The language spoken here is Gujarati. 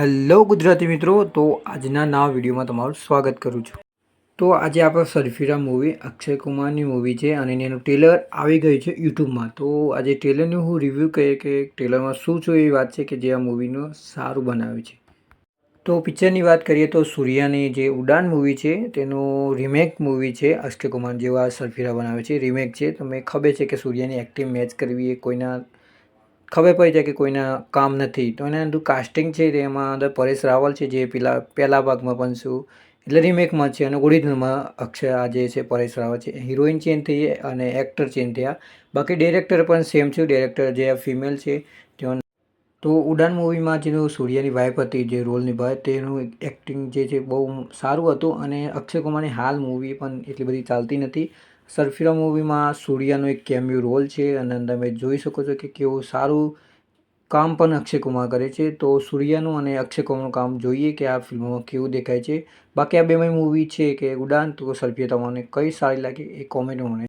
હેલો ગુજરાતી મિત્રો, તો આજના નવા વિડીયોમાં તમારું સ્વાગત કરું છું। તો આજે આપણે સરફીરા મૂવી અક્ષય કુમારની મૂવી છે અને એનું ટ્રેલર આવી ગયું છે યુટ્યુબમાં। તો આજે ટ્રેલરનું હું રિવ્યૂ કહીએ કે ટ્રેલરમાં શું એવી વાત છે કે જે આ મૂવીનું સારું બનાવ્યું છે। તો પિક્ચરની વાત કરીએ તો સૂર્યાની જે ઉડાન મૂવી છે તેનું રીમેક મૂવી છે। અક્ષય કુમાર જેવા સરફીરા બનાવે છે, રીમેક છે। તમને ખબર છે કે સૂર્યાની એક્ટિંગ મેચ કરવી એ કોઈના ખબર પડી જાય કે કોઈના કામ નથી, તો એના અંદર કાસ્ટિંગ છે તેમાં અંદર પરેશ રાવલ છે જે પહેલા ભાગમાં પણ શું એટલે રીમેકમાં છે અને ઓરિજિનલમાં અક્ષય આ જે છે પરેશ રાવલ છે। હિરોઈન ચેન્જ થઈ અને એક્ટર ચેન્જ થયા, બાકી ડિરેક્ટર પણ સેમ છે। ડિરેક્ટર જે ફિમેલ છે તેઓ તો ઉડાન મૂવીમાં જેનું સૂર્યાની વાઇફ હતી જે રોલ નિભાવે તેનું એક્ટિંગ જે છે બહુ સારું હતું અને અક્ષય કુમારની હાલ મૂવી પણ એટલી બધી ચાલતી નથી। સરફીરા મૂવીમાં સૂર્યાનો એક કેમિયો રોલ છે અને તમે જોઈ શકો છો કે કેવું સારું કામ પણ અક્ષય કુમાર કરે છે। તો સૂર્યાનું અને અક્ષય કુમારનું કામ જોઈએ કે આ ફિલ્મોમાં કેવું દેખાય છે। બાકી આ બે મૂવી છે કે ઉડાન તો સરફીરા તમને કઈ સારી લાગી એ કોમેન્ટમાં મને